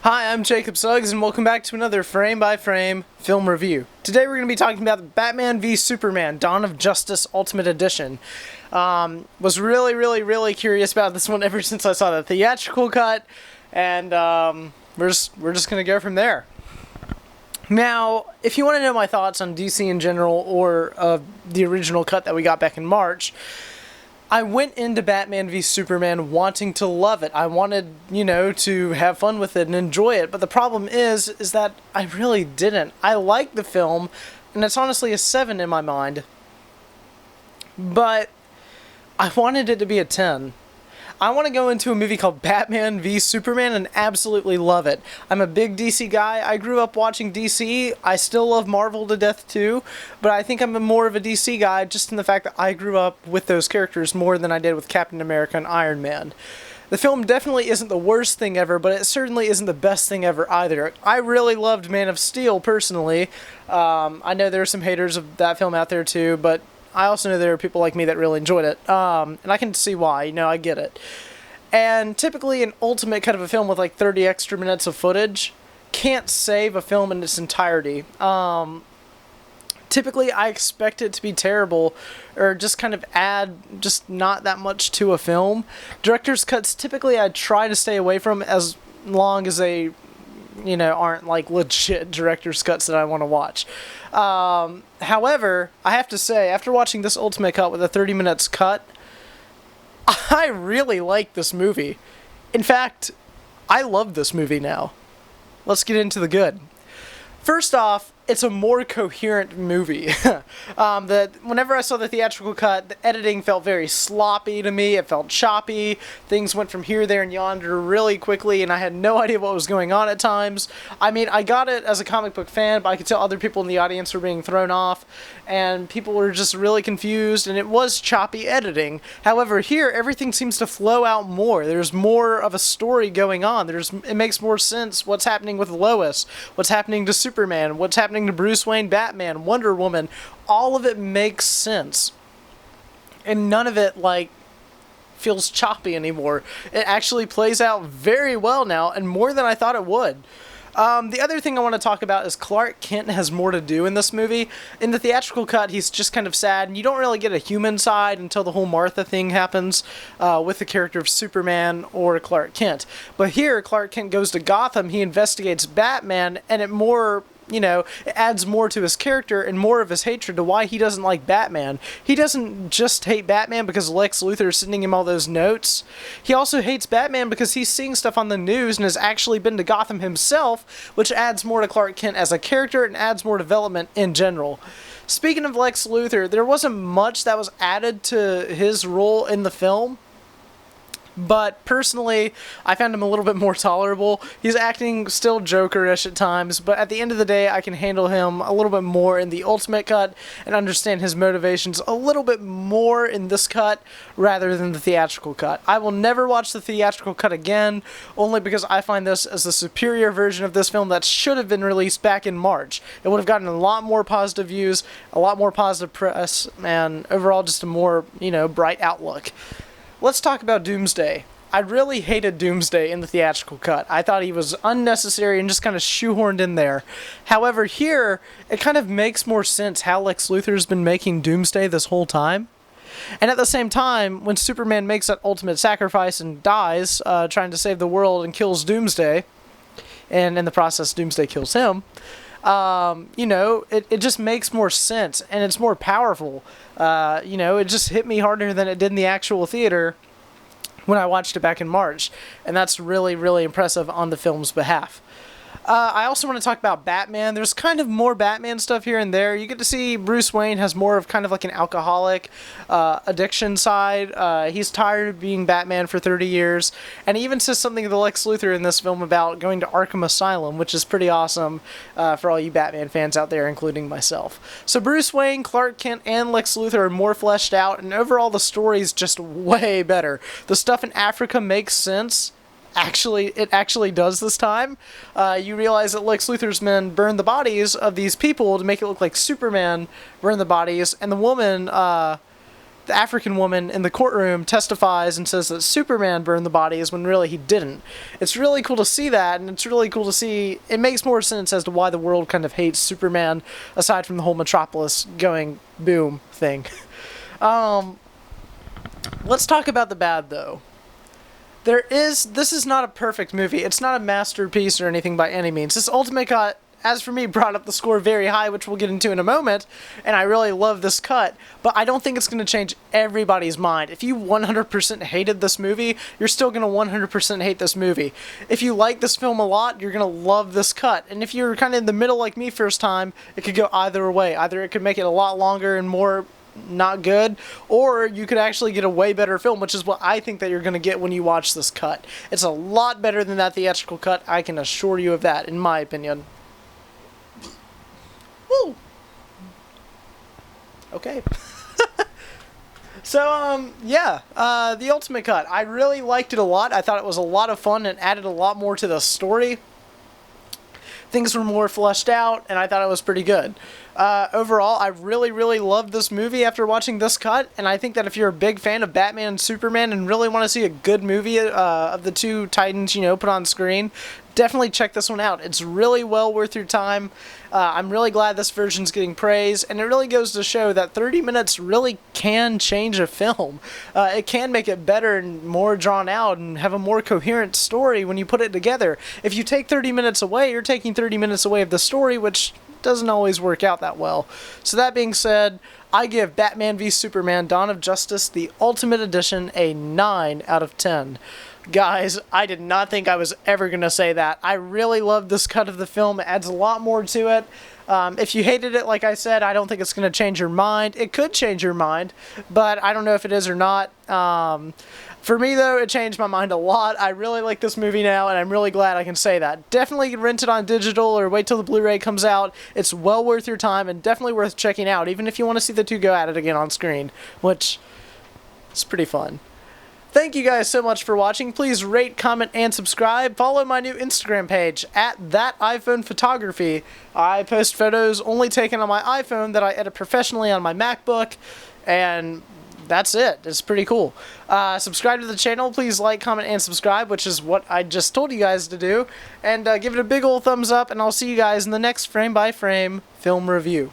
Hi, I'm Jacob Suggs, and welcome back to another frame-by-frame film review. Today we're going to be talking about Batman v Superman, Dawn of Justice Ultimate Edition. Was really curious about this one ever since I saw the theatrical cut, and we're just going to go from there. Now, if you want to know my thoughts on DC in general, or the original cut that we got back in March, I went into Batman v Superman wanting to love it. I wanted, to have fun with it and enjoy it. But the problem is that I really didn't. I liked the film, and it's honestly a 7 in my mind. But I wanted it to be a 10. I want to go into a movie called Batman v Superman and absolutely love it. I'm a big DC guy. I grew up watching DC. I still love Marvel to death too, but I think I'm more of a DC guy just in the fact that I grew up with those characters more than I did with Captain America and Iron Man. The film definitely isn't the worst thing ever, but it certainly isn't the best thing ever either. I really loved Man of Steel personally. I know there are some haters of that film out there too, but I also know there are people like me that really enjoyed it, and I can see why, I get it. And typically an ultimate cut of a film with like 30 extra minutes of footage can't save a film in its entirety. Typically I expect it to be terrible, or just kind of add just not that much to a film. Director's cuts typically I try to stay away from as long as they aren't like legit director's cuts that I want to watch. However, I have to say, after watching this ultimate cut with a 30 minutes cut, I really like this movie. In fact, I love this movie now. Let's get into the good. First off, it's a more coherent movie. Whenever I saw the theatrical cut, the editing felt very sloppy to me. It felt choppy. Things went from here, there, and yonder really quickly, and I had no idea what was going on at times. I mean, I got it as a comic book fan, but I could tell other people in the audience were being thrown off, and people were just really confused, and it was choppy editing. However, here, everything seems to flow out more. There's more of a story going on. It makes more sense what's happening with Lois, what's happening to Superman, what's happening to Bruce Wayne, Batman, Wonder Woman. All of it makes sense. And none of it, feels choppy anymore. It actually plays out very well now, and more than I thought it would. The other thing I want to talk about is Clark Kent has more to do in this movie. In the theatrical cut, he's just kind of sad, and you don't really get a human side until the whole Martha thing happens with the character of Superman or Clark Kent. But here, Clark Kent goes to Gotham, he investigates Batman, and it adds more to his character and more of his hatred to why he doesn't like Batman. He doesn't just hate Batman because Lex Luthor is sending him all those notes. He also hates Batman because he's seeing stuff on the news and has actually been to Gotham himself, which adds more to Clark Kent as a character and adds more development in general. Speaking of Lex Luthor, there wasn't much that was added to his role in the film. But personally, I found him a little bit more tolerable. He's acting still Joker-ish at times, but at the end of the day, I can handle him a little bit more in the Ultimate cut and understand his motivations a little bit more in this cut rather than the theatrical cut. I will never watch the theatrical cut again, only because I find this as the superior version of this film that should have been released back in March. It would have gotten a lot more positive views, a lot more positive press, and overall just a more, bright outlook. Let's talk about Doomsday. I really hated Doomsday in the theatrical cut. I thought he was unnecessary and just kind of shoehorned in there. However, here, it kind of makes more sense how Lex Luthor's been making Doomsday this whole time. And at the same time, when Superman makes that ultimate sacrifice and dies, trying to save the world and kills Doomsday, and in the process, Doomsday kills him, it just makes more sense, and it's more powerful. It just hit me harder than it did in the actual theater when I watched it back in March, and that's really impressive on the film's behalf. I also want to talk about Batman. There's kind of more Batman stuff here and there. You get to see Bruce Wayne has more of kind of like an alcoholic addiction side. He's tired of being Batman for 30 years. And he even says something to Lex Luthor in this film about going to Arkham Asylum, which is pretty awesome for all you Batman fans out there, including myself. So Bruce Wayne, Clark Kent, and Lex Luthor are more fleshed out, and overall the story's just way better. The stuff in Africa makes sense. It actually does this time. You realize that Lex Luthor's men burned the bodies of these people to make it look like Superman burned the bodies, and the woman the African woman in the courtroom testifies and says that Superman burned the bodies when really he didn't. It's really cool to see that, and it's really cool to see, it makes more sense as to why the world kind of hates Superman, aside from the whole Metropolis going boom thing. Let's talk about the bad, though. This is not a perfect movie. It's not a masterpiece or anything by any means. This Ultimate Cut, as for me, brought up the score very high, which we'll get into in a moment, and I really love this cut, but I don't think it's going to change everybody's mind. If you 100% hated this movie, you're still going to 100% hate this movie. If you like this film a lot, you're going to love this cut, and if you're kind of in the middle like me first time, it could go either way. Either it could make it a lot longer and more not good, or you could actually get a way better film, which is what I think that you're going to get when you watch this cut. It's a lot better than that theatrical cut, I can assure you of that, in my opinion. Woo! Okay. So, the Ultimate Cut. I really liked it a lot. I thought it was a lot of fun and added a lot more to the story. Things were more fleshed out, and I thought it was pretty good. Overall, I really, really loved this movie after watching this cut, and I think that if you're a big fan of Batman and Superman and really want to see a good movie of the two titans, put on screen, definitely check this one out. It's really well worth your time. I'm really glad this version's getting praise, and it really goes to show that 30 minutes really can change a film. It can make it better and more drawn out and have a more coherent story when you put it together. If you take 30 minutes away, you're taking 30 minutes away of the story, which doesn't always work out that well. So that being said, I give Batman v Superman Dawn of Justice, the Ultimate Edition, a 9 out of 10. Guys, I did not think I was ever going to say that. I really love this cut of the film. It adds a lot more to it. If you hated it, like I said, I don't think it's going to change your mind. It could change your mind, but I don't know if it is or not. For me, though, it changed my mind a lot. I really like this movie now, and I'm really glad I can say that. Definitely rent it on digital or wait till the Blu-ray comes out. It's well worth your time and definitely worth checking out, even if you want to see the two go at it again on screen, which is pretty fun. Thank you guys so much for watching. Please rate, comment, and subscribe. Follow my new Instagram page, @ThatIPhonePhotography. I post photos only taken on my iPhone that I edit professionally on my MacBook, and that's it. It's pretty cool. Subscribe to the channel. Please like, comment, and subscribe, which is what I just told you guys to do. And give it a big old thumbs up, and I'll see you guys in the next frame-by-frame film review.